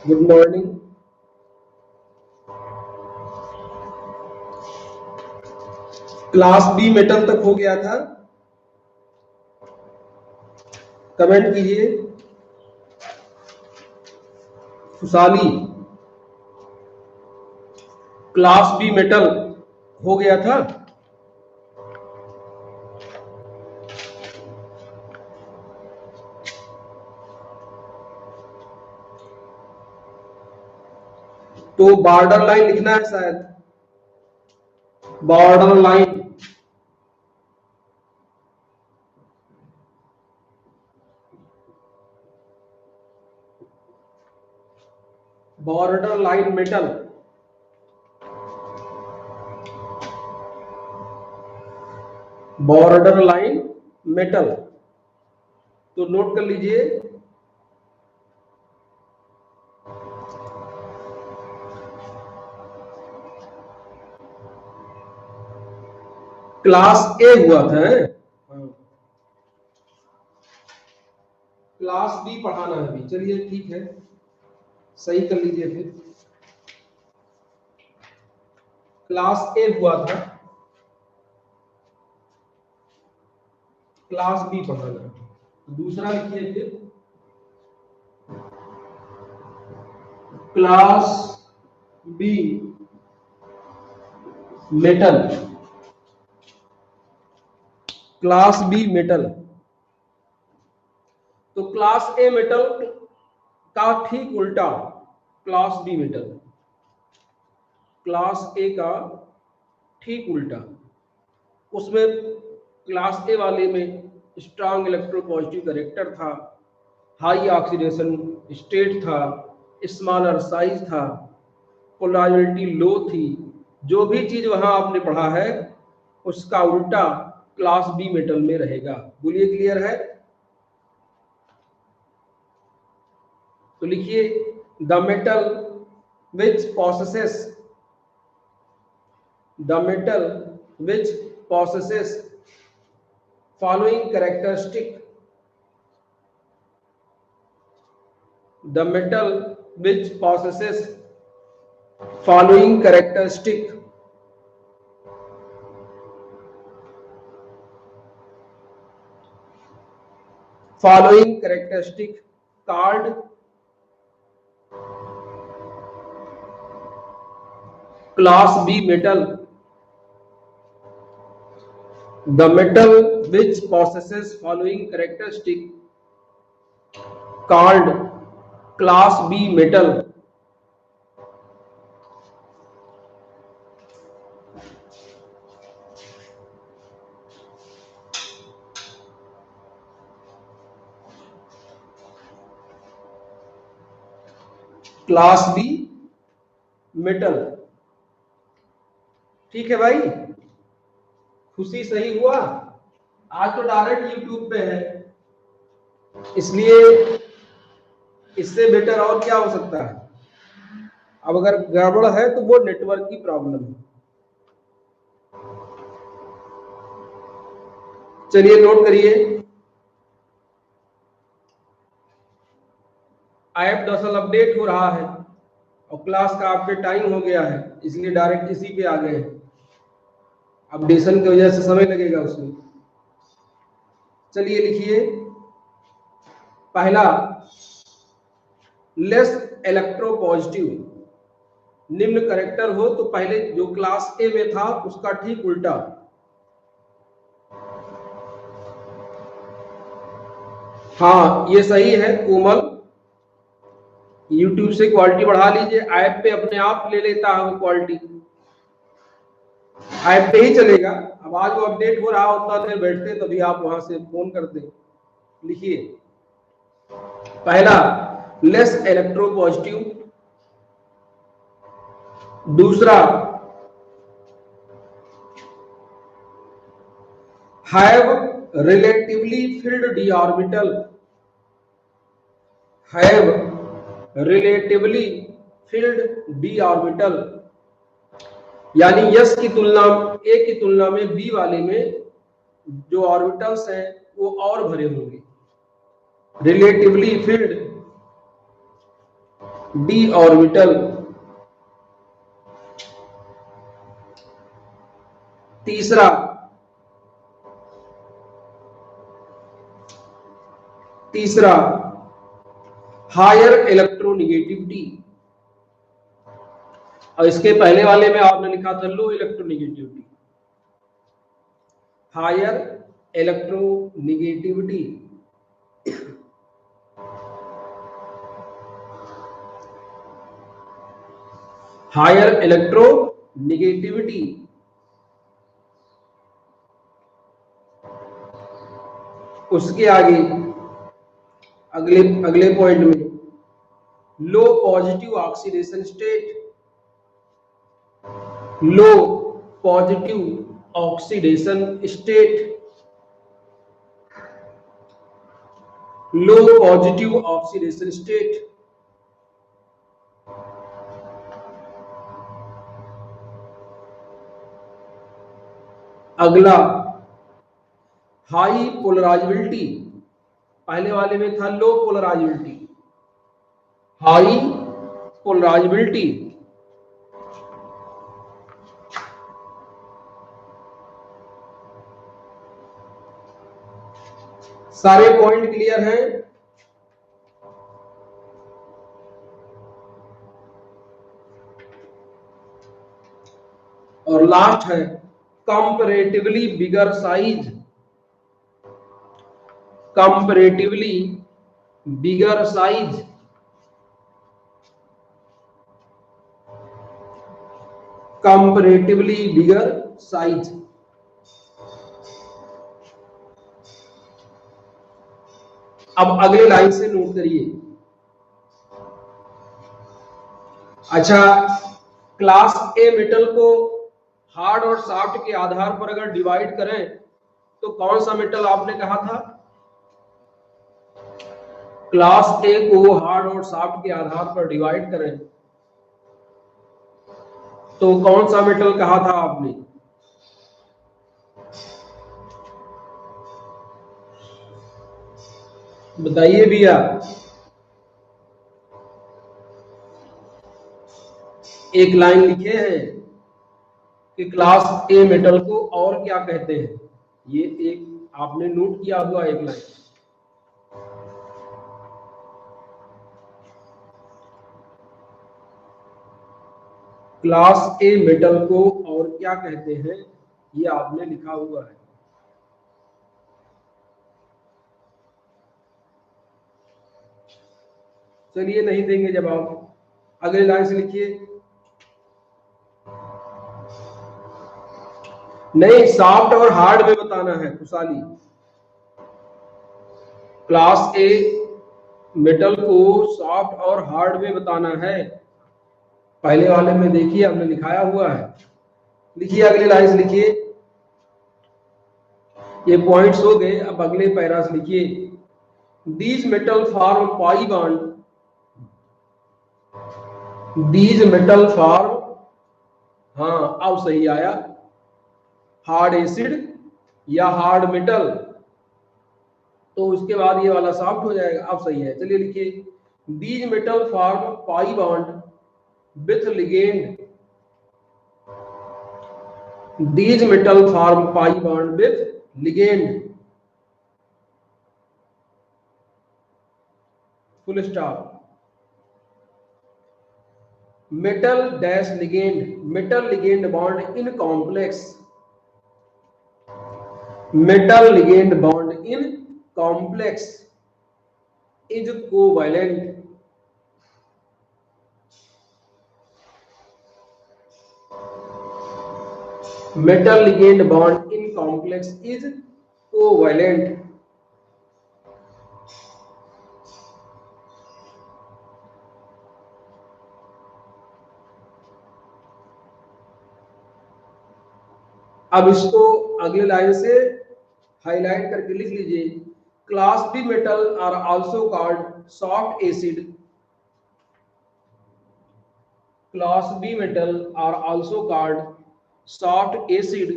Good morning. Class B metal तक हो गया था, कमेंट कीजिए। खुशहाली, क्लास बी मेटल हो गया था। तो बॉर्डर लाइन लिखना है शायद, border line. Border line metal, border line metal. तो नोट कर लीजिए, क्लास ए हुआ था। क्लास बी पढ़ाना है अभी। चलिए ठीक है, सही कर लीजिए फिर। क्लास ए हुआ था, क्लास बी पढ़ाना है। दूसरा लिखिए फिर, class B metal, class B metal. तो क्लास ए मेटल का ठीक उल्टा class B metal, class A का ठीक उल्टा। उसमें क्लास ए वाले में स्ट्रांग इलेक्ट्रोपॉजिटिव करेक्टर था, हाई ऑक्सीडेशन स्टेट था, स्मॉलर साइज था, पोलैरिटी लो थी। जो भी चीज वहां आपने पढ़ा है उसका उल्टा क्लास बी मेटल में रहेगा। बोलिए क्लियर है? तो लिखिए, the metal which possesses, the metal which possesses following characteristic, the metal which possesses following characteristic, following characteristic called class B metal, the metal which possesses following characteristic called class B metal, class B metal. ठीक है भाई, खुशी सही हुआ। आज तो direct YouTube पे है, इसलिए इससे बेटर और क्या हो सकता है। अब अगर गड़बड़ है तो वो नेटवर्क की प्रॉब्लम है। चलिए नोट करिए, ऐप दरअसल अपडेट हो रहा है और क्लास का आपके टाइम हो गया है, इसलिए डायरेक्ट इसी पे आ गए हैं। अपडेशन की वजह से समय लगेगा उसमें। चलिए लिखिए, पहला लेस इलेक्ट्रोपॉजिटिव, निम्न करेक्टर हो तो पहले जो क्लास ए में था उसका ठीक उल्टा। हाँ ये सही है कोमल, यूट्यूब से क्वालिटी बढ़ा लीजिए, ऐप पे अपने आप ले लेता है वो क्वालिटी, ऐप पे ही चलेगा। अब आज वो अपडेट हो रहा, उतना देर बैठते तभी आप वहां से फोन करते। लिखिए, पहला लेस इलेक्ट्रोपॉजिटिव, दूसरा have relatively field D orbital, have relatively field D orbital, यानी यस की तुलना, ए की तुलना में बी वाले में जो ऑर्बिटल्स हैं वो और भरे होंगे। रिलेटिवली फिल्ड d ऑर्बिटल, तीसरा हायर इलेक्ट्रोनिगेटिविटी, और इसके पहले वाले में आपने लिखा था low electronegativity. Higher electronegativity, higher electronegativity, उसके आगे अगले अगले पॉइंट में low positive oxidation state, low positive oxidation state, low positive oxidation state, अगला हाई पोलराइजेबिलिटी, पहले वाले में था लो पोलराइजेबिलिटी, हाई पोलराइजेबिलिटी, सारे पॉइंट क्लियर हैं? और लास्ट है comparatively bigger size, comparatively bigger size, comparatively bigger size. अब अगले लाइन से नोट करिए। अच्छा, क्लास ए मेटल को हार्ड और सॉफ्ट के आधार पर अगर डिवाइड करें तो कौन सा मेटल आपने कहा था? क्लास ए को हार्ड और सॉफ्ट के आधार पर डिवाइड करें तो कौन सा मेटल कहा था आपने? बताइए भैया। एक लाइन लिखे हैं कि क्लास ए मेटल को और क्या कहते हैं, ये एक आपने नोट किया हुआ एक लाइन। क्लास ए मेटल को और क्या कहते हैं, ये आपने लिखा हुआ है। चलिए नहीं देंगे जवाब, अगले लाइन से लिखिए। नहीं, सॉफ्ट और हार्ड में बताना है खुशाली। क्लास ए मेटल को सॉफ्ट और हार्ड में बताना है। पहले वाले में देखिए हमने लिखाया हुआ है, लिखिए अगली लाइन से लिखिए। ये पॉइंट्स हो गए, अब अगले पैरा से लिखिए। These metal form pi bond, these metal form, हाँ अब सही आया, हार्ड एसिड या हार्ड मेटल, तो उसके बाद ये वाला सॉफ्ट हो जाएगा। अब सही है, चलिए लिखिए। These metal form pi bond with ligand, these metal form pi bond with ligand, full stop। metal dash ligand, metal ligand bond in complex, metal ligand bond in complex is covalent, metal ligand bond in complex is covalent। अब इसको अगले line से highlight करके लिख लीजिए। Class B metal are also called soft acid, class B metal are also called soft acid,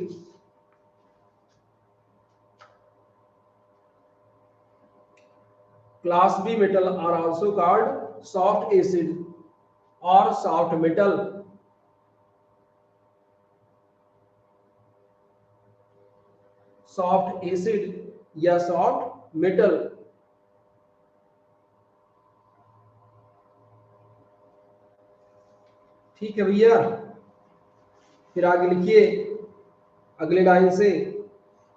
class B metal are also called soft acid। और soft metal. Soft acid या soft metal. ठीक है भैया, फिर आगे लिखिए अगले लाइन से,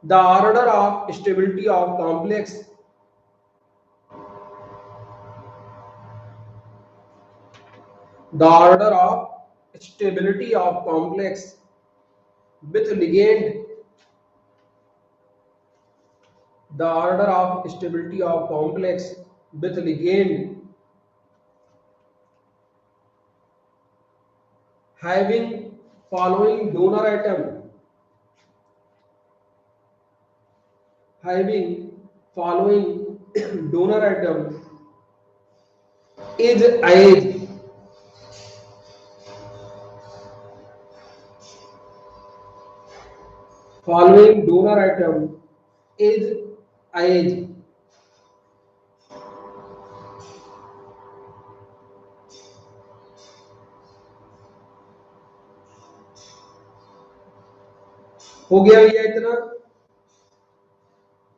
the order of stability of complex, the order of stability of complex with ligand, the order of stability of complex with ligand having following donor atom, having following donor atom is as following donor atom is as हो गया भैया इतना?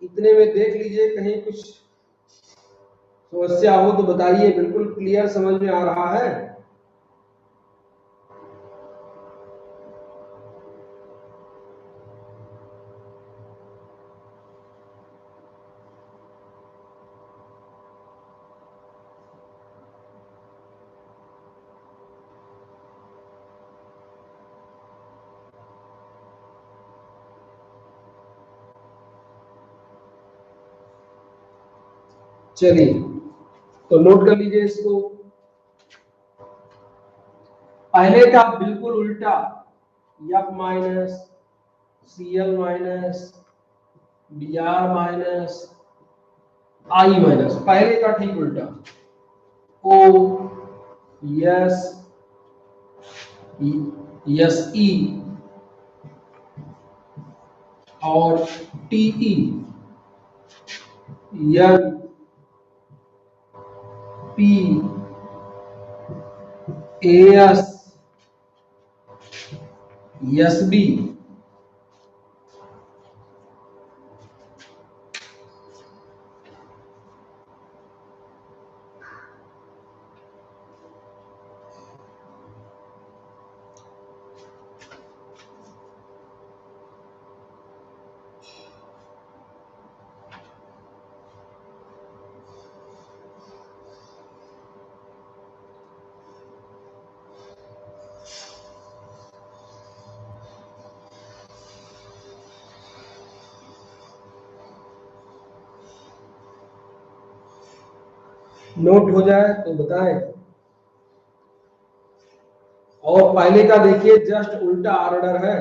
इतने में देख लीजिए कहीं कुछ समस्या हो तो बताइए, बिल्कुल क्लियर समझ में आ रहा है? चलिए तो नोट कर लीजिए इसको। पहले का बिल्कुल उल्टा, F minus Cl minus Br minus I minus, पहले का ठीक उल्टा, O S E और Te N P AS SB note हो जाए तो बताएं। और पहले का देखिए जस्ट उल्टा ऑर्डर है,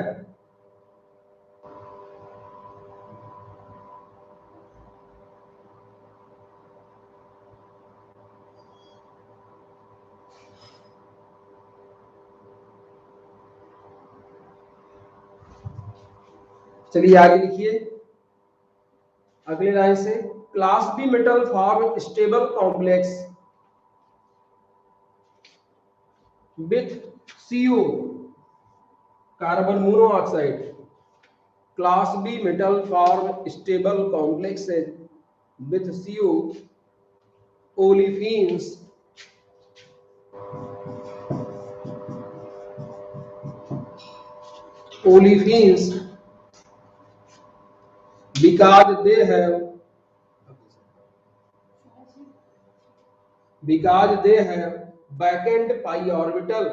चलिए आगे लिखिए अगले लाइन से, class B metal form stable complex with CO carbon monoxide, class B metal form stable complex with CO olefins because they have vacant pi orbital,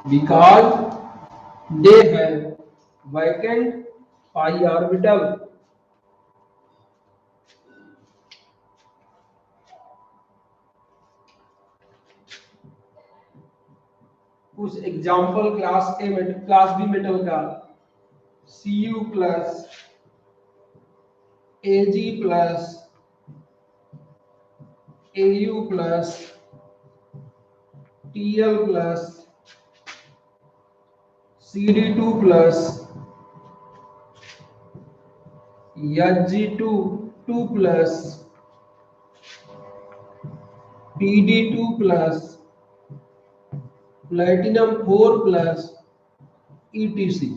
because they have vacant pi orbital। कुछ example class B metal का, Cu plus Ag plus Au plus Tl plus Cd2 plus Hg2 2 plus Pd2 plus platinum 4 plus ETC।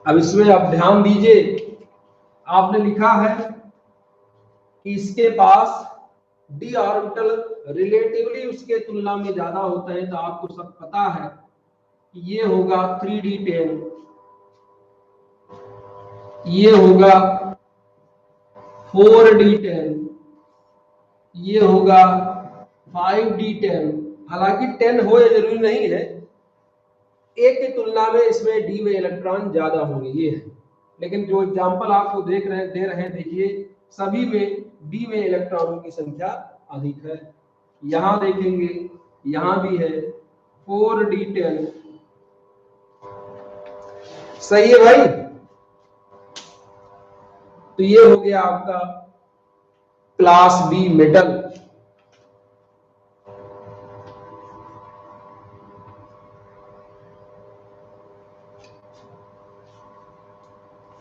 अब इसमें आप ध्यान दीजिए, आपने लिखा है कि इसके पास d ऑर्बिटल रिलेटिवली उसके तुलना में ज्यादा होता है, तो आपको सब पता है कि ये होगा 3d10, ये होगा 4d10, ये होगा 5d10। हालांकि 10 हो या जरूरी नहीं है, एक की तुलना में इसमें d में इलेक्ट्रॉन ज्यादा होंगे, ये है। लेकिन जो एग्जांपल आपको दे रहे हैं, देखिए सभी में d में इलेक्ट्रॉनों की संख्या अधिक है। यहां देखेंगे, यहां भी है 4d10। सही है भाई? तो ये हो गया आपका क्लास बी मेटल।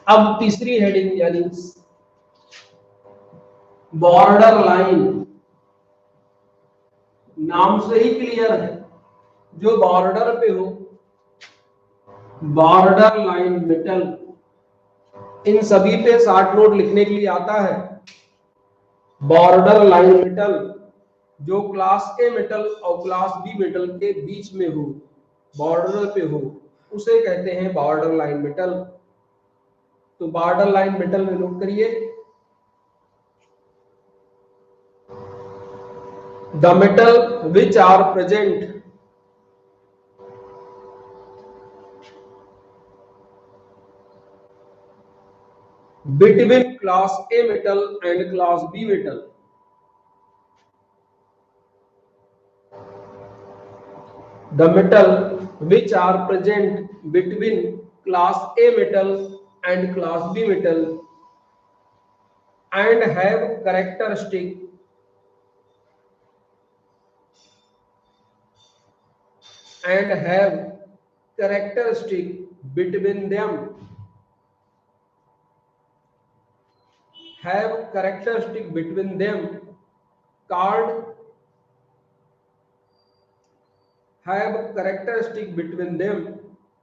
अब तीसरी हेडिंग यानी बॉर्डर लाइन। नाम से ही क्लियर है, जो बॉर्डर पे हो, बॉर्डर लाइन मेटल, इन सभी पे शॉर्ट नोट लिखने के लिए आता है। बॉर्डर लाइन मेटल जो क्लास ए मेटल और क्लास बी मेटल के बीच में हो, बॉर्डर पे हो, उसे कहते हैं बॉर्डर लाइन मेटल। तो बॉर्डर लाइन मेटल में नोट करिए, the metal which are present between class A metal and class B metal. The metal which are present between class A metal and class B metal and have characteristic between them, have characteristic between them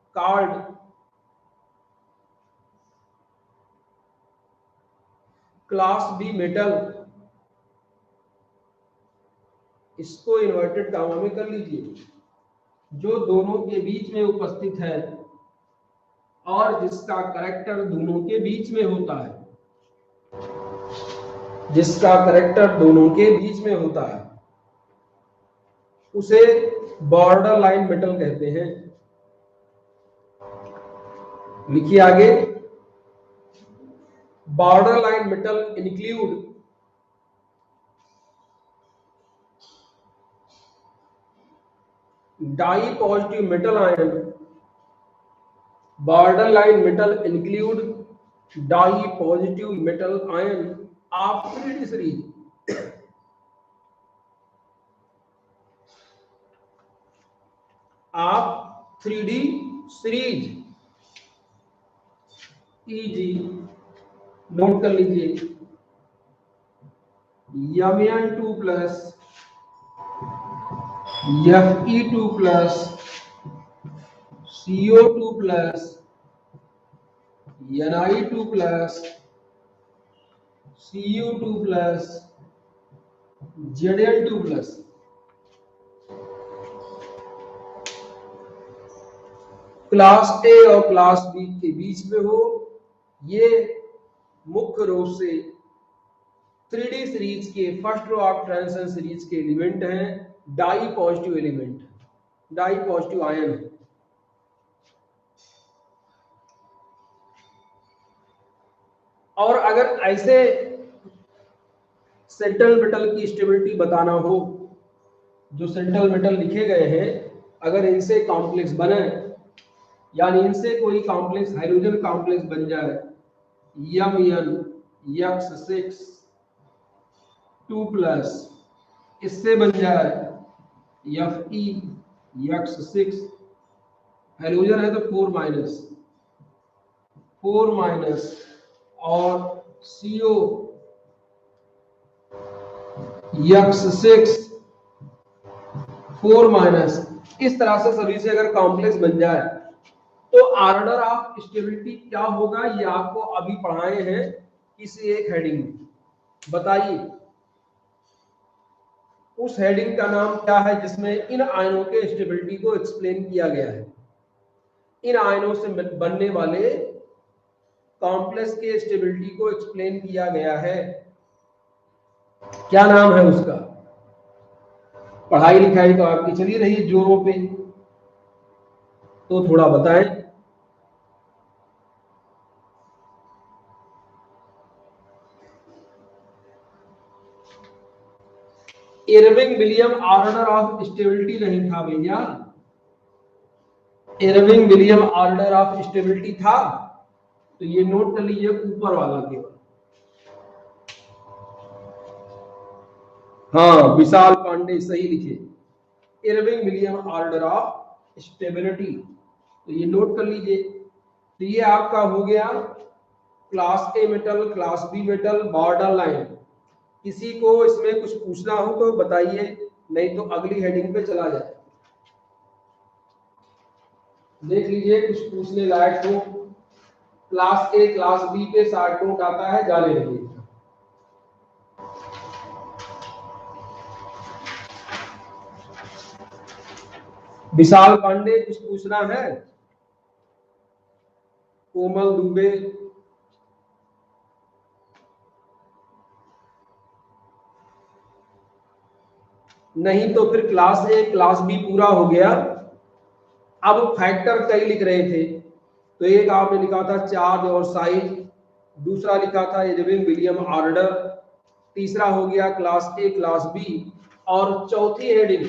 called class B metal. इसको inverted comma में कर लीजिए, जो दोनों के बीच में उपस्थित है और जिसका करेक्टर दोनों के बीच में होता है, जिसका करेक्टर दोनों के बीच में होता है, उसे बॉर्डर लाइन मेटल कहते हैं। लिखिए आगे, border line metal include dipositive metal ion. Border line metal include dipositive metal ion of 3D series. आप 3D सीरीज EG नोट कर लीजिए, Mn2 plus Fe2 plus CO2 plus Ni2 plus Cu2 plus Zn2 plus. Class A और class B के बीच में हो, ये मुख्य रूप से 3D सीरीज के first row of transition series के एलिमेंट हैं, dipositive element, dipositive ion है। और अगर ऐसे सेंट्रल मेटल की स्टेबिलिटी बताना हो, जो सेंट्रल मेटल लिखे गए हैं, अगर इनसे कॉम्प्लेक्स बने, यानी इनसे कोई कॉम्प्लेक्स हाइड्रोजन कॉम्प्लेक्स बन जाए, Mn X6 2 प्लस इससे बन जाए Fe(x6), हेलोजन है तो 4 माइनस और CO(x6), 4 माइनस। इस तरह से सभी से अगर कॉम्प्लेक्स बन जाए तो ऑर्डर ऑफ स्टेबिलिटी क्या होगा, ये आपको अभी पढ़ाए हैं किसी एक हेडिंग में। बताइए उस हेडिंग का नाम क्या है जिसमें इन आयनों के स्टेबिलिटी को एक्सप्लेन किया गया है, इन आयनों से बनने वाले कॉम्प्लेक्स के स्टेबिलिटी को एक्सप्लेन किया गया है। क्या नाम है उसका? पढ़ाई लिखाई तो आपकी चली रही जोरों पे, तो थोड़ा बताएं। Irving William order of stability नहीं था भैया, Irving William order of stability था, तो ये नोट कर लीजिए ऊपर वाला केवल। हाँ, विशाल पांडे सही लिखे, Irving William order of stability, तो ये नोट कर लीजिए। तो ये आपका हो गया class A metal, class B metal, border line. किसी को इसमें कुछ पूछना हो तो बताइए, नहीं तो अगली हेडिंग पे चला जाए। देख लीजिए कुछ पूछने लायक हो, क्लास ए क्लास बी पे शॉर्ट नोट आता है, जाने रहिए। विशाल पांडे कुछ पूछना है? कोमल दुबे, नहीं तो फिर क्लास ए क्लास बी पूरा हो गया। अब फैक्टर कई लिख रहे थे, तो एक आपने लिखा था चार्ज और साइज, दूसरा लिखा था इरविंग विलियम ऑर्डर, तीसरा हो गया क्लास ए क्लास बी, और चौथी हेडिंग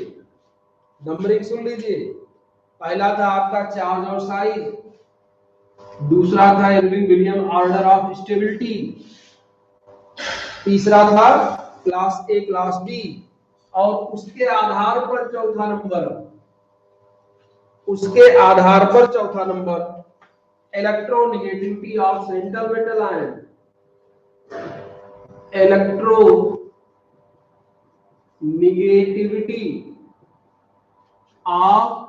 नंबरिंग सुन लीजिए। पहला था आपका चार्ज और साइज, दूसरा था Irving William order of stability, तीसरा था क्लास ए क्लास बी, और उसके आधार पर चौथा नंबर, उसके आधार पर चौथा number electronegativity of central metal ion, electronegativity of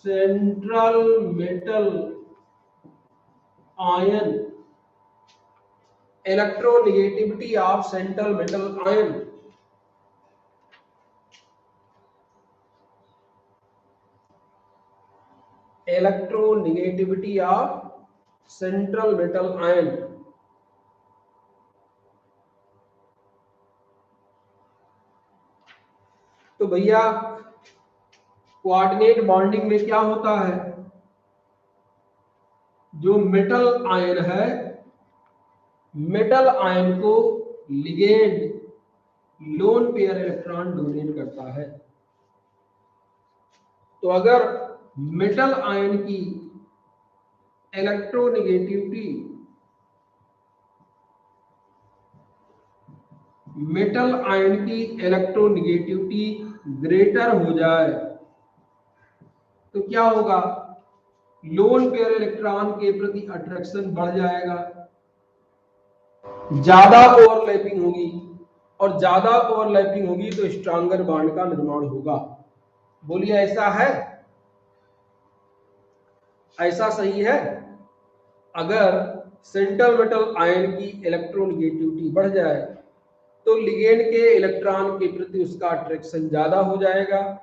central metal ion, electronegativity of central metal ion. Electronegativity of central metal ion. तो भैया कोऑर्डिनेट बॉन्डिंग में क्या होता है, जो मेटल आयन है, मेटल आयन को ligand lone pair electron donate करता है। तो अगर मेटल आयन की इलेक्ट्रोनेगेटिविटी, मेटल आयन की इलेक्ट्रोनेगेटिविटी ग्रेटर हो जाए तो क्या होगा, लोन पेयर इलेक्ट्रॉन के प्रति अट्रैक्शन बढ़ जाएगा, ज्यादा ओवरलैपिंग होगी, और ज्यादा ओवरलैपिंग होगी तो स्ट्रॉन्गर बॉन्ड का निर्माण होगा। बोलिए ऐसा है? ऐसा सही है? अगर सेंट्रल मेटल आयन की इलेक्ट्रोनेगेटिविटी बढ़ जाए तो लिगेंड के इलेक्ट्रॉन के प्रति उसका अट्रैक्शन ज्यादा हो जाएगा,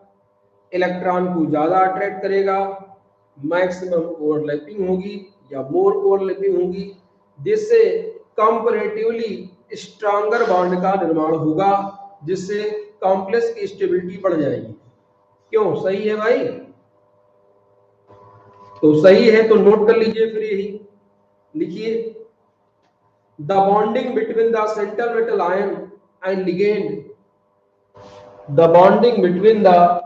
इलेक्ट्रॉन को ज्यादा अट्रैक्ट करेगा, मैक्सिमम ओवरलैपिंग होगी या मोर ओवरलैपिंग होगी, जिससे कंपैरेटिवली स्ट्रॉन्गर बॉन्ड का निर्माण होगा, जिससे कॉम्प्लेक्स की स्टेबिलिटी बढ़ जाएगी। क्यों सही है भाई? तो सही है तो नोट कर लीजिए, फिर यही लिखिए, the bonding between the central metal ion and ligand, the bonding between the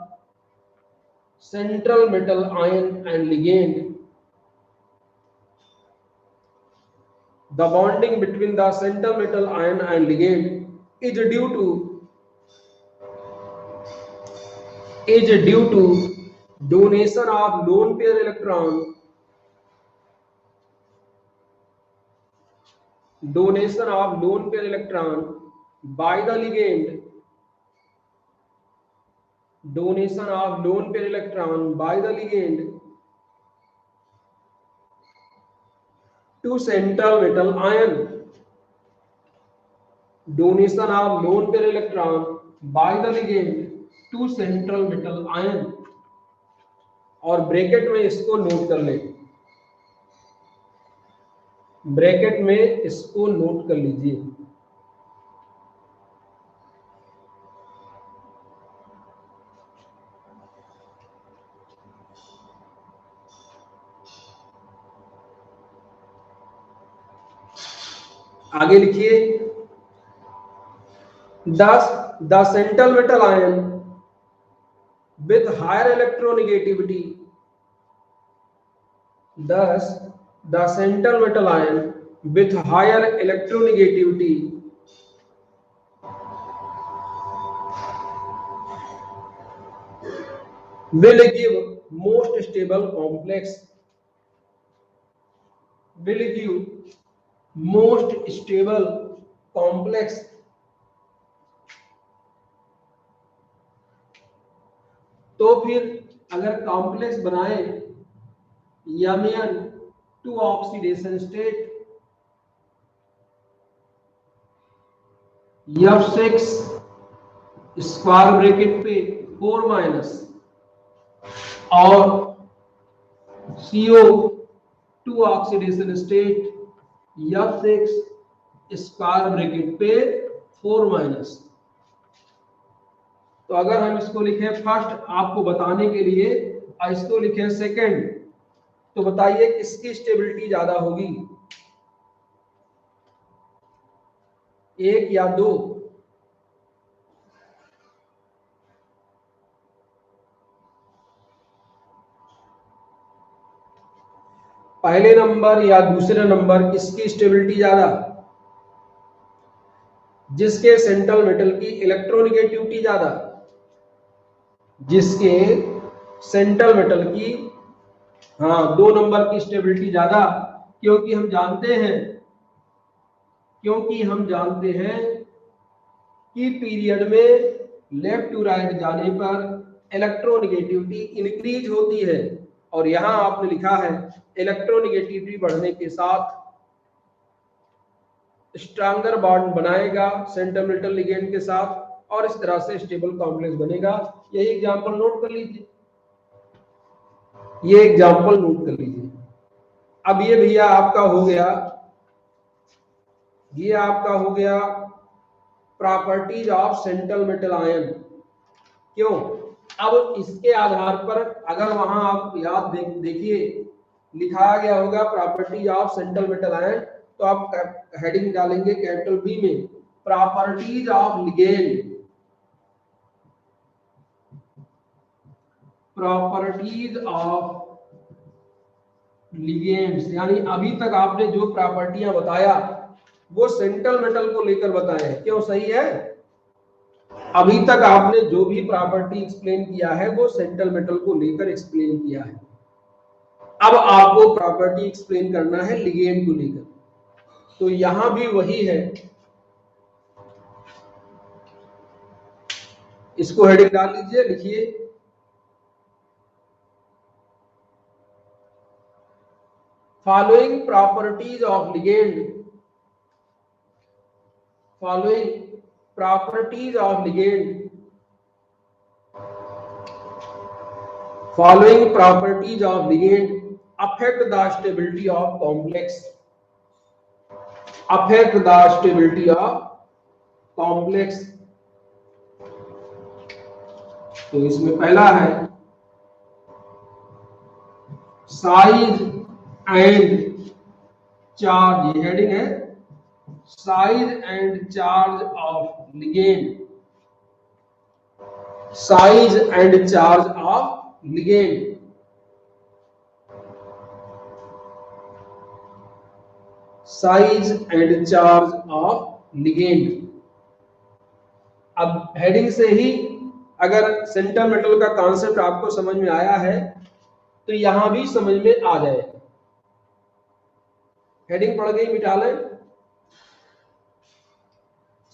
central metal ion and ligand, the bonding between the center metal ion and ligand is due to donation of lone pair electron by the ligand to central metal ion. Donation of lone pair electron by the ligand to central metal ion. और bracket में इसको note कर ले, bracket में इसको note कर लीजिए। आगे लिखिए, the central metal ion with higher electronegativity, thus the central metal ion with higher electronegativity will give most stable complex, तो फिर अगर कॉम्प्लेक्स बनाए Mn to oxidation state F6 square bracket पे 4 माइनस और CO to oxidation state F6 square bracket पे 4 minus. तो अगर हम इसको लिखें फर्स्ट आपको बताने के लिए और इसको लिखें सेकंड, तो बताइए किसकी स्टेबिलिटी ज्यादा होगी, एक या दो? पहले नंबर या दूसरे नंबर किसकी स्टेबिलिटी ज्यादा? जिसके सेंट्रल मेटल की इलेक्ट्रोनेगेटिविटी ज्यादा, जिसके सेंट्रल मेटल की 2 नंबर की स्टेबिलिटी ज्यादा, क्योंकि हम जानते हैं कि पीरियड में लेफ्ट टू राइट जाने पर इलेक्ट्रोनेगेटिविटी इंक्रीज होती है, और यहां आपने लिखा है इलेक्ट्रोनेगेटिविटी बढ़ने के साथ स्ट्रॉन्गर बॉन्ड बनाएगा सेंट्रल मेटल लिगेंड के साथ, और इस तरह से स्टेबल कॉम्प्लेक्स बनेगा। यही एग्जांपल नोट कर लीजिए, अब ये भैया आपका हो गया, properties of central metal ion. क्यों? अब इसके आधार पर अगर वहां आप याद देखिए लिखाया गया होगा properties of central metal ion, तो आप हेडिंग डालेंगे कैपिटल बी में प्रॉपर्टीज ऑफ लिगेंड, यानी अभी तक आपने जो प्रॉपर्टियां बताया वो सेंट्रल मेटल को लेकर बताए। क्यों? सही है, अभी तक आपने जो भी प्रॉपर्टी एक्सप्लेन किया है वो सेंट्रल मेटल को लेकर एक्सप्लेन किया है। अब आपको प्रॉपर्टी एक्सप्लेन करना है लिगेंड को लेकर, तो यहां भी वही है, इसको हेडिंग डाल लीजिए, लिखिए following properties of ligand, affect the stability of complex, तो इसमें पहला है साइज एंड चार्ज, ये हेडिंग है size and charge of ligand, size and charge of size and charge of ligand. अब हेडिंग से ही अगर सेंटर मेटल का कॉन्सेप्ट आपको समझ में आया है तो यहां भी समझ में आ जाए। हेडिंग पढ़ गई, मिटा लें।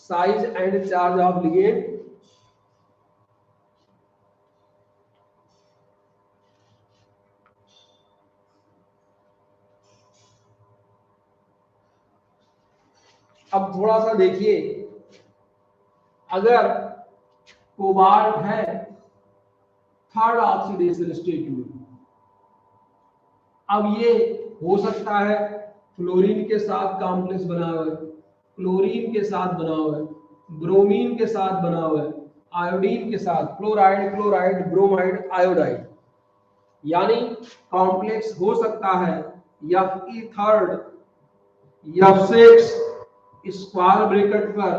Size and charge of ligand. अब थोड़ा सा देखिए, अगर कोबाल्ट है थर्ड ऑक्सीडेशन स्टेट में, अब ये हो सकता है फ्लोरीन के साथ कॉम्प्लेक्स बना हुआ है, क्लोरीन के साथ बना हुआ है, ब्रोमीन के साथ बना हुआ है, आयोडीन के साथ, फ्लोराइड, क्लोराइड, ब्रोमाइड, आयोडाइड, यानी कॉम्प्लेक्स हो सकता है Fe third, F6 square bracket पर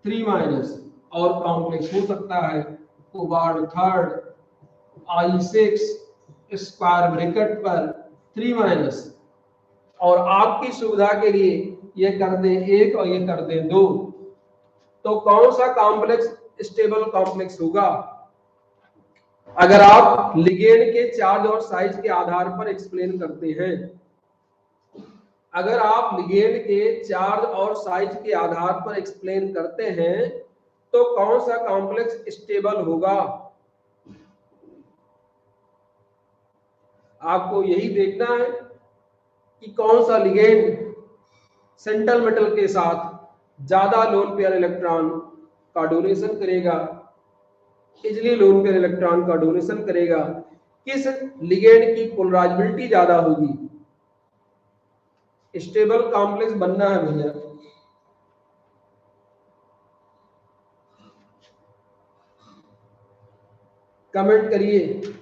3- और कॉम्प्लेक्स हो सकता है cobalt third I6 square bracket पर 3- और आपकी सुविधा के लिए ये कर दें 1 और ये कर दें 2, तो कौन सा कॉम्प्लेक्स स्टेबल कॉम्प्लेक्स होगा? अगर आप लिगेंड के चार्ज और साइज के आधार पर एक्सप्लेन करते हैं, अगर आप लिगेंड के चार्ज और साइज के आधार पर एक्सप्लेन करते हैं तो कौन सा कॉम्प्लेक्स स्टेबल होगा? आपको यही देखना है कि कौन सा लिगेंड सेंट्रल मेटल के साथ ज्यादा लोन पेयर इलेक्ट्रॉन का डोनेशन करेगा, इजली लोन पेयर इलेक्ट्रॉन का डोनेशन करेगा, किस लिगेंड की पोलराइजेबिलिटी ज्यादा होगी। स्टेबल कॉम्प्लेक्स बनना है भैया। कमेंट करिए।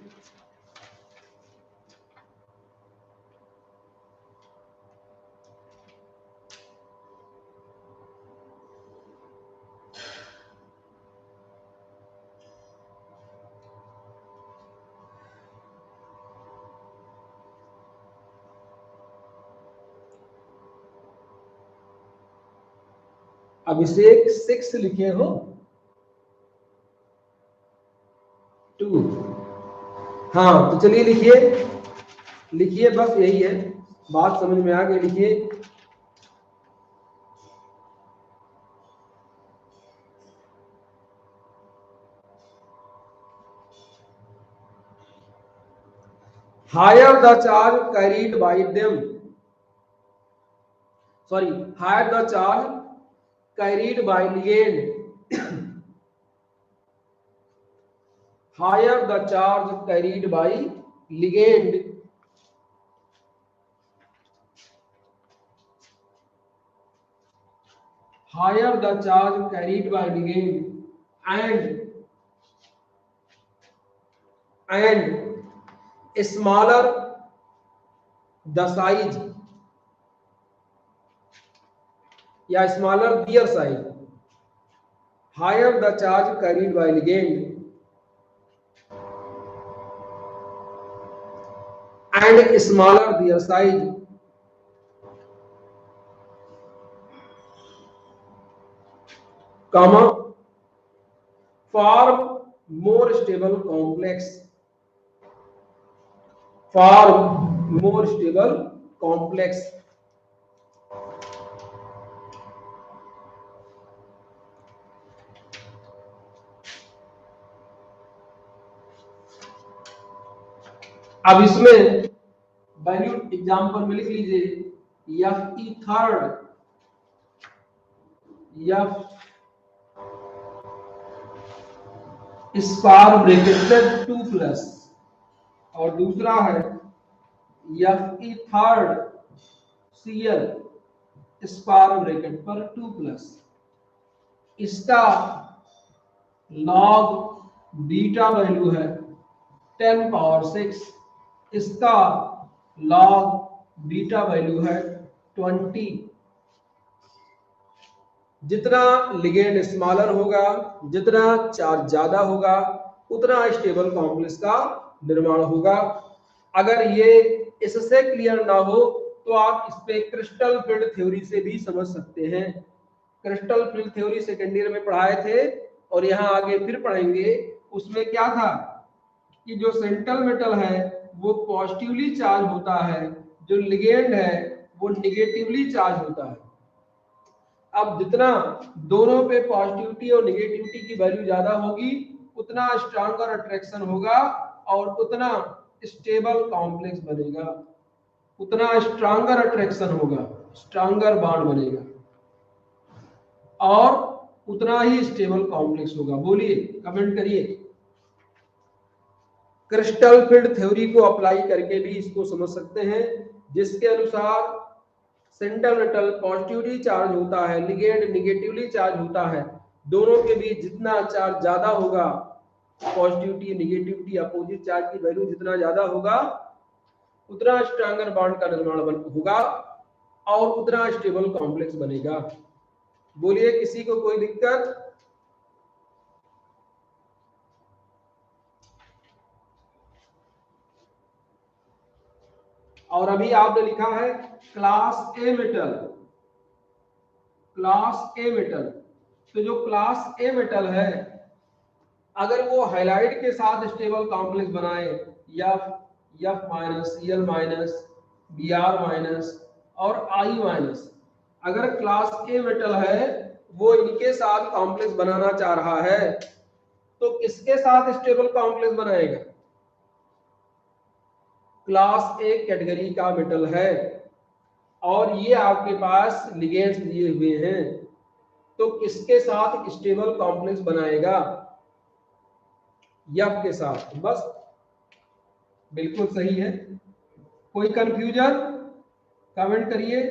अभिषेक 6 लिखे हो, 2। हाँ तो चलिए लिखिए, लिखिए, बस यही है, बात समझ में आ गई, लिखिए। Higher the charge carried by them, sorry, higher the charge carried by ligand, higher the charge carried by ligand, higher the charge carried by ligand and smaller the size या smaller their size, higher the charge carried by ligand and smaller their size, comma, form more stable complex, form more stable complex। अब इसमें value example में लिख लीजिए, Fe third, F square bracket में 2+ और दूसरा है Fe third Cl square bracket पर 2+। इसका लॉग बीटा वैल्यू है 10⁻⁶, इसका लॉग बीटा वैल्यू है 20। जितना लिगेंड स्मॉलर होगा, जितना चार्ज ज्यादा होगा, उतना स्टेबल कॉम्प्लेक्स का निर्माण होगा। अगर ये इससे क्लियर ना हो तो आप इस पे क्रिस्टल फील्ड थ्योरी से भी समझ सकते हैं। Crystal field theory second year में पढ़ाए थे और यहाँ आगे फिर पढ़ेंगे। उसमें क्या था कि जो सेंट्रल मेटल है वो पॉजिटिवली चार्ज होता है, जो लिगेंड है वो निगेटिवली चार्ज होता है। अब जितना दोनों पे पॉजिटिविटी और निगेटिविटी की वैल्यू ज्यादा होगी उतना स्ट्रॉन्गर अट्रैक्शन होगा और उतना स्टेबल कॉम्प्लेक्स बनेगा, उतना स्ट्रॉन्गर अट्रैक्शन होगा, स्ट्रॉन्गर बॉन्ड बनेगा और उतना ही स्टेबल कॉम्प्लेक्स होगा। बोलिए, कमेंट करिए। क्रिस्टल फील्ड थ्योरी को अप्लाई करके भी इसको समझ सकते हैं, जिसके अनुसार सेंट्रल मेटल पॉजिटिवली चार्ज होता है, लिगेंड निगेटिवली चार्ज होता है। दोनों के बीच जितना चार्ज ज्यादा होगा, पॉजिटिविटी निगेटिविटी अपोजिट चार्ज की वैल्यू जितना ज्यादा होगा उतना स्ट्रॉन्गर बॉन्ड का निर्माण होगा और उतना स्टेबल कॉम्प्लेक्स बनेगा। बोलिए, किसी को कोई दिक्कत? और अभी आपने लिखा है class A metal, class A metal. तो जो क्लास ए मेटल है अगर वो हाइलाइट के साथ स्टेबल कॉम्प्लेक्स बनाए, F minus, Cl minus, Br minus और I माइनस, अगर क्लास ए मेटल है वो इनके साथ कॉम्प्लेक्स बनाना चाह रहा है तो किसके साथ स्टेबल कॉम्प्लेक्स बनाएगा? क्लास ए कैटेगरी का मेटल है और ये आपके पास लिगेंड्स दिए हुए हैं, तो किसके साथ स्टेबल कॉम्प्लेक्स बनाएगा? एफ के साथ। बस, बिल्कुल सही है। कोई कंफ्यूजन? कमेंट करिए,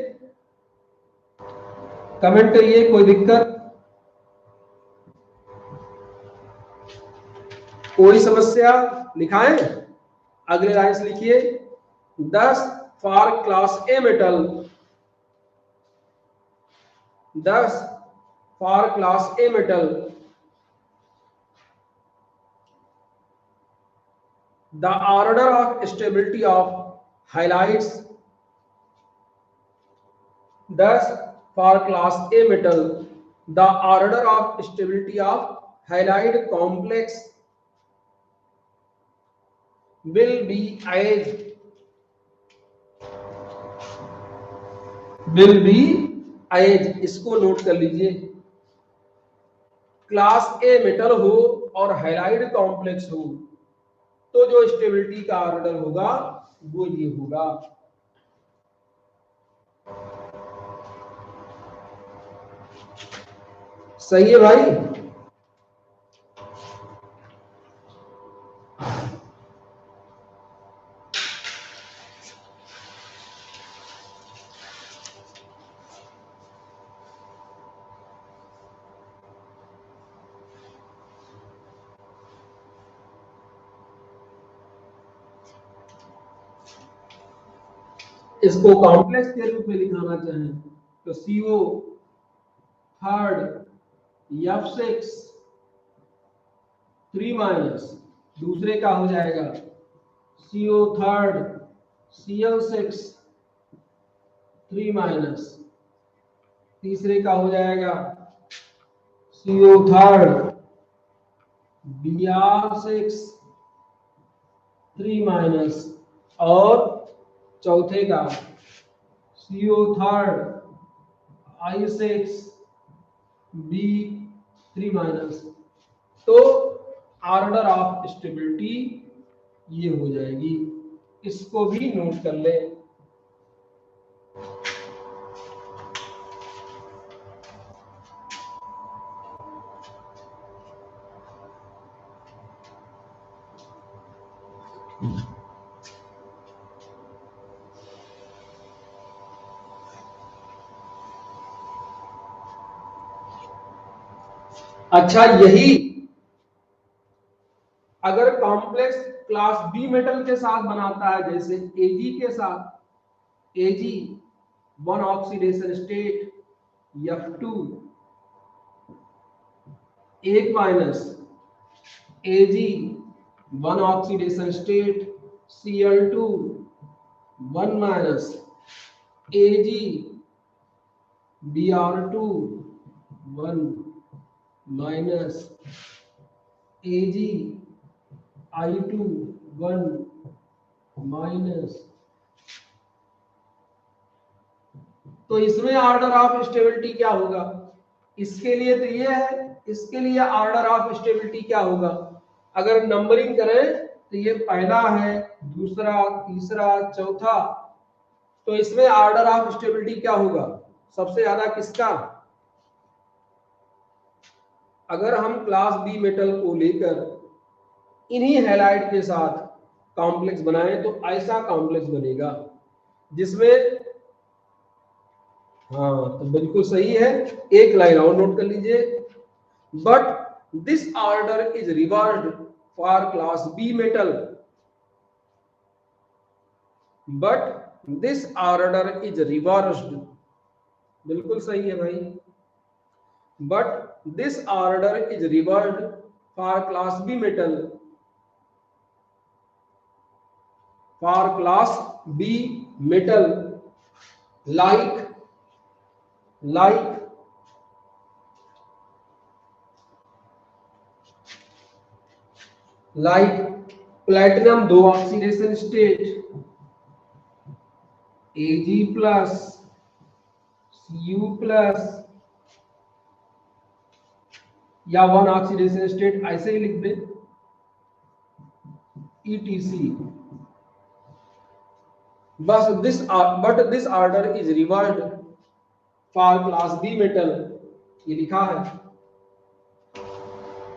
कमेंट करिए, कोई दिक्कत, कोई समस्या? लिखाएं, अगले लाइन से लिखिए। 10 for class A metal, 10 for class A metal, the order of stability of halides, 10 for class A metal, the order of stability of halide complex will be as, इसको नोट कर लीजिए। क्लास ए मेटल हो और halide complex हो तो जो stability का order होगा वो ये होगा। सही है भाई? इसको कॉम्प्लेक्स के रूप में दिखाना चाहें तो CO थर्ड F6 3 माइनस, दूसरे का हो जाएगा CO थर्ड Cl6 3 माइनस, तीसरे का हो जाएगा CO थर्ड Br6 3 माइनस और चौथे का CO third I6 B3 minus. तो ऑर्डर ऑफ स्टेबिलिटी ये हो जाएगी, इसको भी नोट कर ले। अच्छा, यही अगर कॉम्प्लेक्स क्लास बी मेटल के साथ बनाता है, जैसे Ag के साथ, Ag 1 oxidation state F2 1 minus, Ag 1 oxidation state Cl2 1 minus, AG BR2 1 minus AG I2 1 minus. तो इसमें ऑर्डर ऑफ स्टेबिलिटी क्या होगा? इसके लिए तो ये है, इसके लिए ऑर्डर ऑफ स्टेबिलिटी क्या होगा? अगर नंबरिंग करें तो ये पहला है, दूसरा, तीसरा, चौथा। तो इसमें ऑर्डर ऑफ स्टेबिलिटी क्या होगा? सबसे ज्यादा किसका? अगर हम क्लास बी मेटल को लेकर इन्हीं हैलाइड के साथ कॉम्प्लेक्स बनाएं तो ऐसा कॉम्प्लेक्स बनेगा जिसमें, हाँ तो बिल्कुल सही है। एक लाइन और नोट कर लीजिए, but this order is reversed for class B metal, but this order is reversed, बिल्कुल सही है भाई, but this order is reversed for class B metal, for class B metal like platinum 2 oxidation state Ag plus Cu plus या 1 oxidation state ऐसे ही लिख दे ETC, बस but this order is reversed for class B metal, ये लिखा है।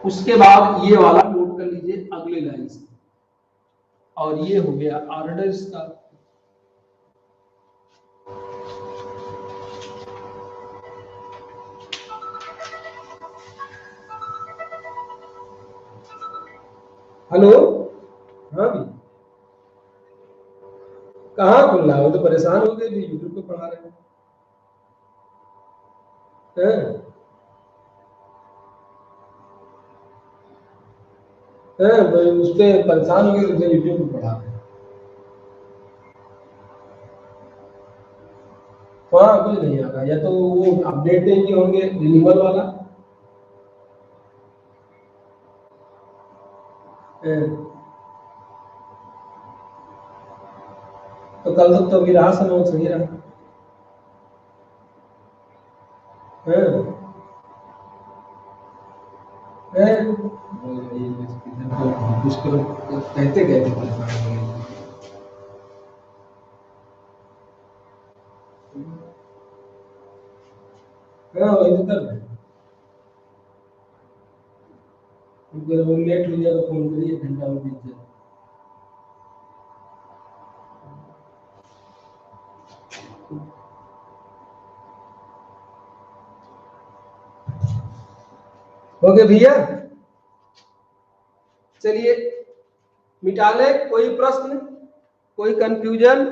उसके बाद ये वाला नोट कर लीजिए अगले लाइन से, और ये हो गया ऑर्डर इसका। हेलो, हाँ भी कहाँ खुल रहा है? वो तो परेशान हो गए, यूट्यूब पे पढ़ा रहे हैं। उस पर परेशान हो गए तो यूट्यूब पे पढ़ा रहे हैं। हाँ कुछ नहीं आ रहा, या तो वो अपडेट नहीं होंगे रिन्यूअल वाला। तो कल तक तो अभी रहा समय सही रहा। कुछ करो, कहते कहते परेशान हो गए। वही तो कर रहे हैं, वो लेट हो जाए तो फोन करिए, घंटा में बीत जाए। हो गया भैया, चलिए मिटा ले। कोई प्रश्न, कोई कंफ्यूजन,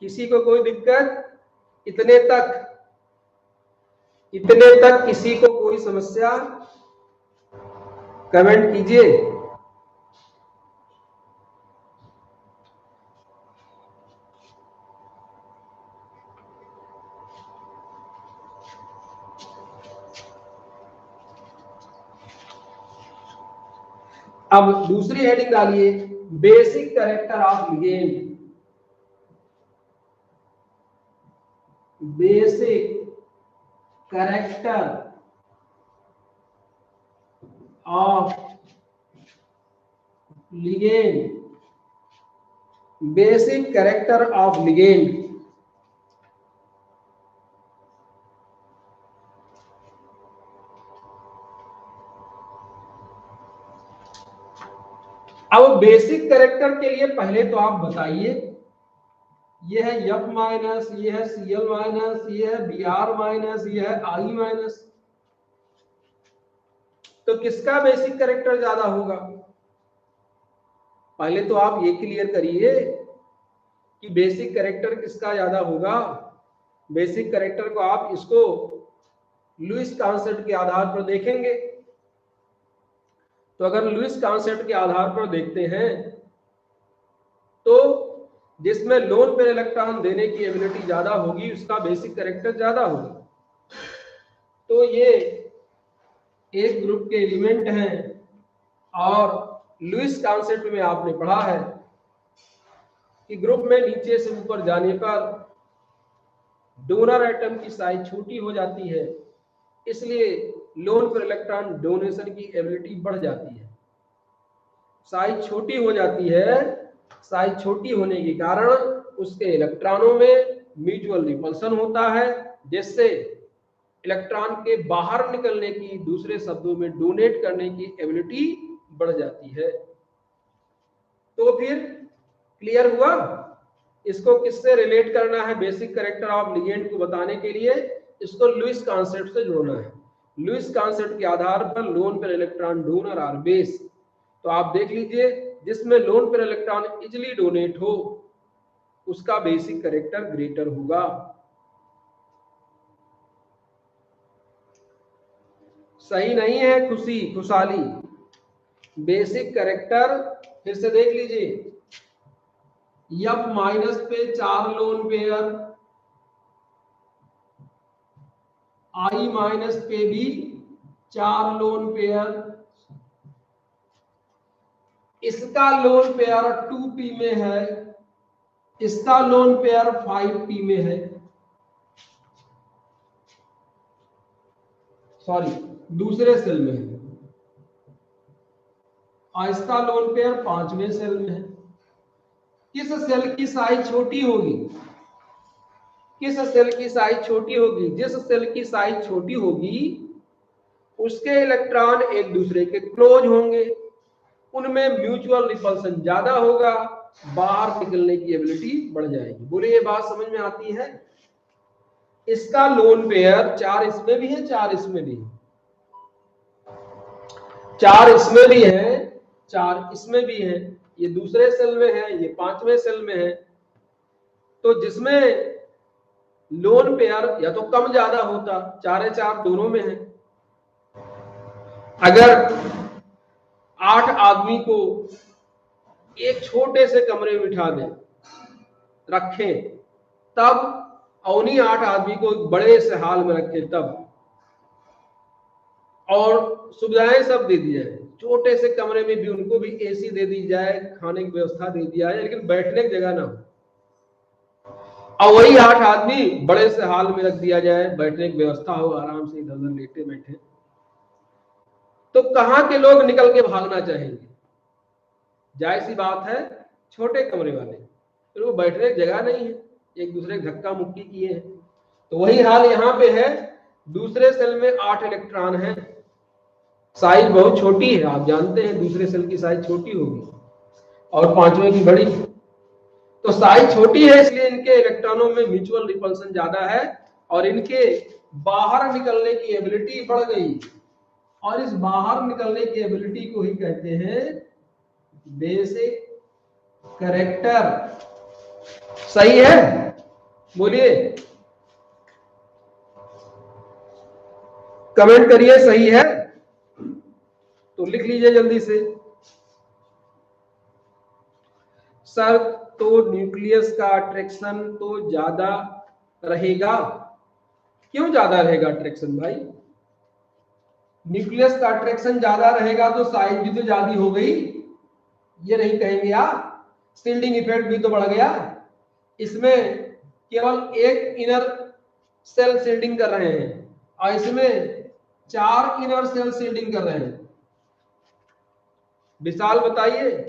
किसी को कोई दिक्कत? इतने तक किसी को कोई समस्या? कमेंट कीजिए। अब दूसरी हेडिंग डालिए, basic character of ligand. Basic character of ligand, basic character of ligand. अब बेसिक कैरेक्टर के लिए पहले तो आप बताइए, ये है F माइनस, ये है Cl माइनस, ये है Br माइनस, ये है I माइनस, तो किसका बेसिक कैरेक्टर ज्यादा होगा? पहले तो आप ये क्लियर करिए कि बेसिक कैरेक्टर किसका ज्यादा होगा। बेसिक कैरेक्टर को आप इसको लुईस कॉन्सेप्ट के आधार पर देखेंगे, तो अगर लुईस कॉन्सेप्ट के आधार पर देखते हैं तो जिसमें लोन पेयर इलेक्ट्रॉन देने की एबिलिटी ज्यादा होगी उसका बेसिक कैरेक्टर ज्यादा होगा। तो ये एक ग्रुप के एलिमेंट हैं और लुईस कॉन्सेप्ट में आपने पढ़ा है कि ग्रुप में नीचे से ऊपर जाने पर डोनर एटम की साइज छोटी हो जाती है, इसलिए लोन पेयर इलेक्ट्रॉन डोनेशन की एबिलिटी बढ़ जाती है। साइज छोटी हो जाती है, साइज छोटी होने के कारण उसके इलेक्ट्रॉनों में म्यूचुअल रिपल्सन होता है, जिससे इलेक्ट्रॉन के बाहर निकलने की, दूसरे शब्दों में डोनेट करने की एबिलिटी बढ़ जाती है। तो फिर क्लियर हुआ? इसको किससे रिलेट करना है? बेसिक कैरेक्टर ऑफ लिगेंड को बताने के लिए इसको लुईस कॉन्सेप्ट से जोड़ना है। लुईस कॉन्सेप्ट के आधार पर लोन पेयर इलेक्ट्रॉन डोनर और बेस, तो आप देख लीजिए जिसमें lone pair electron easily donate हो उसका बेसिक कैरेक्टर ग्रेटर होगा। सही नहीं है खुशी, खुशहाली। बेसिक कैरेक्टर फिर से देख लीजिए, F माइनस पे 4 लोन पेयर, I माइनस पे भी 4 लोन पेयर, इसका लोन पेयर 2p में है, इसका लोन पेयर 5p में है, सॉरी दूसरे सेल में है, और इसका लोन पेयर 5वें सेल में है। किस सेल की साइज छोटी होगी? किस सेल की साइज छोटी होगी? जिस सेल की साइज छोटी होगी उसके इलेक्ट्रॉन एक दूसरे के क्लोज होंगे, उनमें म्यूचुअल रिपल्सन ज्यादा होगा, बाहर निकलने की एबिलिटी बढ़ जाएगी। बोले ये बात समझ में आती है? इसका लोन पेयर 4 इसमें भी है, 4 इसमें भी है, 4 इसमें भी है, 4 इसमें भी है, ये दूसरे सेल में है, ये 5वें सेल में है। तो जिसमें लोन पेयर या तो कम ज्यादा होता, 4 दोनों में है। अगर 8 आदमी को एक छोटे से कमरे में बिठा दें, रखें, तब उन्हीं 8 आदमी को बड़े से हाल में रखें तब, और सुविधाएं सब दे दी जाए, छोटे से कमरे में भी उनको भी एसी दे दी जाए, खाने की व्यवस्था दे दिया जाए, लेकिन बैठने की जगह ना हो, और वही 8 आदमी बड़े से हाल में रख दिया जाए, बैठने की व्यवस्था हो, आराम से इधर उधर लेटे बैठे, तो कहां के लोग निकल के भागना चाहेंगे? जाहिर सी बात है छोटे कमरे वाले, फिर वो बैठने की जगह नहीं है, एक दूसरे की धक्का मुक्की किए हैं। तो वही हाल यहाँ पे है, दूसरे सेल में 8 इलेक्ट्रॉन है, साइज बहुत छोटी है, आप जानते हैं दूसरे सेल की साइज छोटी होगी और 5वें की बड़ी। तो साइज छोटी है इसलिए इनके इलेक्ट्रॉनों में म्यूचुअल रिपल्सन ज्यादा है और इनके बाहर निकलने की एबिलिटी बढ़ गई, और इस बाहर निकलने की एबिलिटी को ही कहते हैं बेसिक कैरेक्टर। सही है? बोलिए, कमेंट करिए सही है तो लिख लीजिए जल्दी से। सर तो न्यूक्लियस का अट्रैक्शन तो ज्यादा रहेगा, क्यों ज्यादा रहेगा अट्रैक्शन भाई? न्यूक्लियस का अट्रैक्शन ज्यादा रहेगा तो साइज भी तो ज्यादा हो गई, ये नहीं कहेंगे आप? शील्डिंग इफेक्ट भी तो बढ़ गया, इसमें केवल एक इनर सेल शील्डिंग कर रहे हैं और इसमें 4 इनर सेल शील्डिंग कर रहे हैं। विशाल बताइए,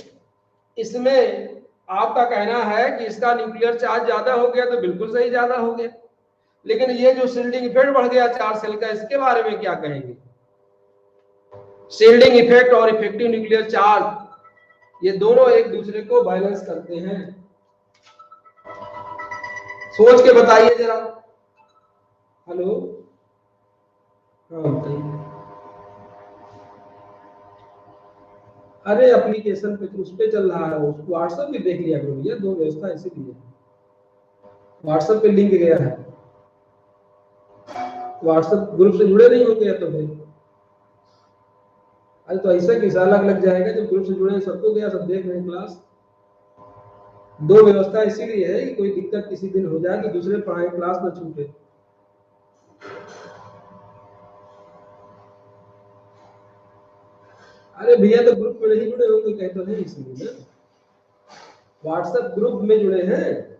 इसमें आपका कहना है कि इसका न्यूक्लियर चार्ज ज्यादा हो गया, तो बिल्कुल सही, ज्यादा हो गया, लेकिन ये जो शील्डिंग इफेक्ट बढ़ गया 4 सेल का, इसके बारे में क्या कहेंगे? शील्डिंग इफेक्ट और इफेक्टिव न्यूक्लियर चार्ज ये दोनों एक दूसरे को बैलेंस करते हैं। सोच के बताइए जरा। हेलो, हाँ बताइए। अरे एप्लीकेशन पे उस पे चल रहा है, उसको व्हाट्सएप भी देख लिया करो भैया, दो व्यवस्था ऐसी भी है, व्हाट्सएप पे लिंक गया है, व्हाट्सएप ग्रुप से जुड़े नहीं हो गया तो फिर अरे तो ऐसा कैसा अलग लग जाएगा, जब ग्रुप से जुड़े हैं सबको गया, सब देख रहे हैं क्लास। दो व्यवस्था इसीलिए है कि कोई दिक्कत किसी दिन हो जाए कि दूसरे पढ़ाई क्लास न छूटे। अरे भैया तो ग्रुप में नहीं जुड़े होंगे, कहे तो नहीं इसलिए ना, व्हाट्सएप ग्रुप में जुड़े हैं।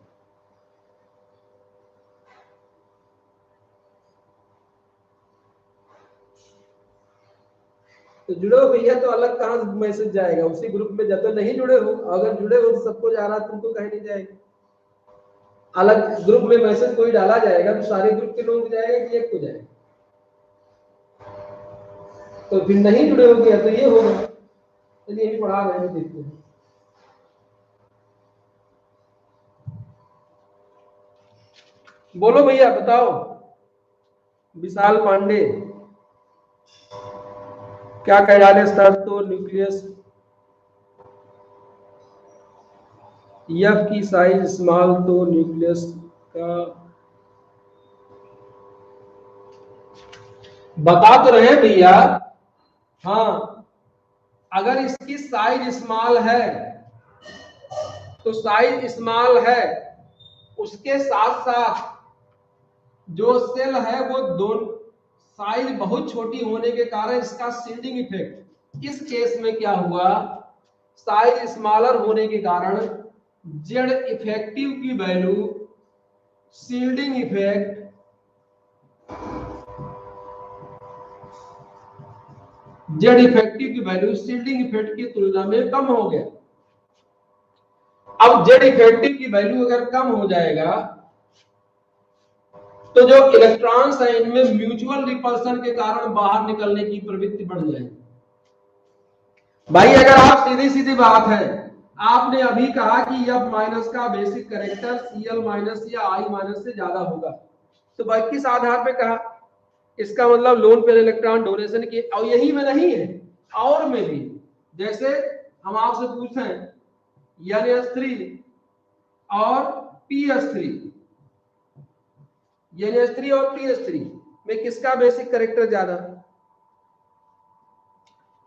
तो जुड़े हो भैया तो अलग कहाँ मैसेज जाएगा, उसी ग्रुप में। जब तक नहीं जुड़े हो, अगर जुड़े हो तो सबको जा रहा, तुमको कहीं नहीं जाएगा। अलग ग्रुप में मैसेज कोई डाला जाएगा तो सारे ग्रुप के लोग जाएगा कि एक को जाएगा? तो फिर नहीं जुड़े हो गया तो ये होगा। चलिए यही पढ़ा रहे हैं, देखते हैं। बोलो भैया, बताओ। विशाल पांडे क्या कह रहे सर? तो न्यूक्लियस एफ की साइज स्मॉल तो न्यूक्लियस का बता तो रहे भैया। हाँ, अगर इसकी साइज स्मॉल है तो साइज स्मॉल है, उसके साथ साथ जो सेल है वो दोनों साइज बहुत छोटी होने के कारण इसका शील्डिंग इफेक्ट, इस केस में क्या हुआ, साइज स्मॉलर होने के कारण जेड इफेक्टिव की value shielding effect Z effective की वैल्यू शील्डिंग इफेक्ट की तुलना में कम हो गया। अब जेड इफेक्टिव की वैल्यू अगर कम हो जाएगा तो जो इलेक्ट्रॉन्स हैं इनमें म्यूचुअल रिपल्सन के कारण बाहर निकलने की प्रवृत्ति बढ़ जाएगी। भाई अगर आप सीधी सीधी बात है, आपने अभी कहा कि F माइनस का बेसिक कैरेक्टर Cl माइनस या I माइनस से ज्यादा होगा, तो भाई किस आधार पे कहा? इसका मतलब लोन पेयर इलेक्ट्रॉन डोनेशन की, और यही में नहीं है और में भी। जैसे हम आपसे पूछते हैं NH3 और PS3, NH3 और PS3 में किसका बेसिक कैरेक्टर ज्यादा?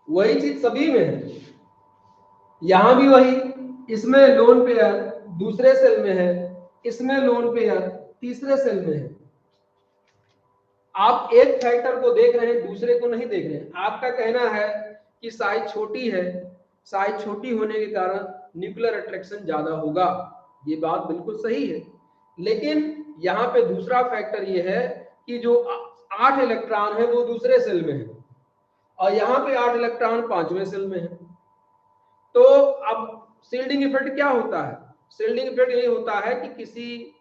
वही चीज सभी में है, यहां भी वही। इसमें लोन पेयर दूसरे सेल में है, इसमें लोन पेयर तीसरे सेल में है। आप एक फैक्टर को देख रहे हैं, दूसरे को नहीं देख रहे हैं। आपका कहना है कि साइज छोटी है, साइज छोटी होने के कारण न्यूक्लियर अट्रैक्शन ज्यादा होगा, ये बात बिल्कुल सही है। लेकिन यहाँ पे दूसरा फैक्टर ये है कि जो 8 इलेक्ट्रॉन है वो दूसरे सेल में है और यहाँ पे 8 इलेक्ट्रॉन 5वें सेल में है। तो अब शील्डिंग इफेक्ट क्या होता है? शील्डिंग इफेक्ट यही होता है कि किसी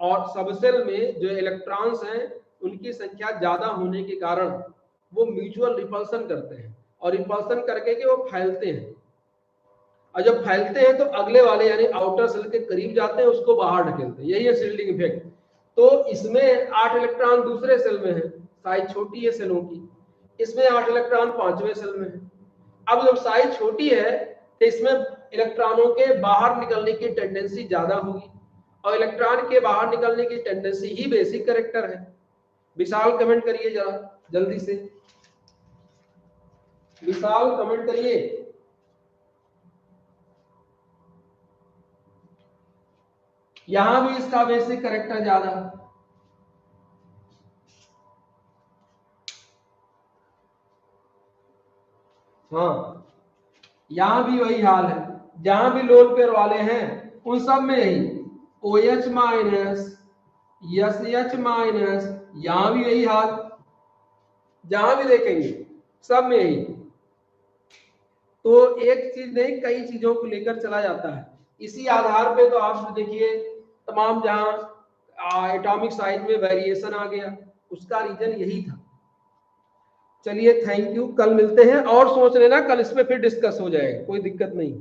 और सबसेल में जो इलेक्ट्रॉन्स हैं उनकी संख्या ज्यादा होने के कारण वो म्यूचुअल रिपल्सन करते हैं और रिपल्सन करके के वो फैलते हैं, और जब फैलते हैं तो अगले वाले यानी आउटर सेल के करीब जाते हैं, उसको बाहर ढकेलते हैं। यही है शील्डिंग इफेक्ट। तो इसमें 8 इलेक्ट्रॉन दूसरे सेल में है, साइज छोटी है सेलों की, इसमें 8 इलेक्ट्रॉन 5वें सेल में है। अब जब साइज छोटी है तो इसमें इलेक्ट्रॉनों के बाहर निकलने की टेंडेंसी ज्यादा होगी, और इलेक्ट्रॉन के बाहर निकलने की टेंडेंसी ही बेसिक कैरेक्टर है। विशाल कमेंट करिए जरा जल्दी से, विशाल कमेंट करिए। यहां भी इसका बेसिक कैरेक्टर ज्यादा। हाँ, यहां भी वही हाल है, जहां भी लोन पेयर वाले हैं उन सब में यही OH माइनस SH माइनस, यहां भी यही हाल, जहां भी देखेंगे सब में यही। तो एक चीज नहीं, कई चीजों को लेकर चला जाता है। इसी आधार पे तो आप देखिए तमाम जहां एटॉमिक साइज में वेरिएशन आ गया, उसका रीजन यही था। चलिए थैंक यू, कल मिलते हैं और सोच लेना, कल इसमें फिर डिस्कस हो जाएगा, कोई दिक्कत नहीं।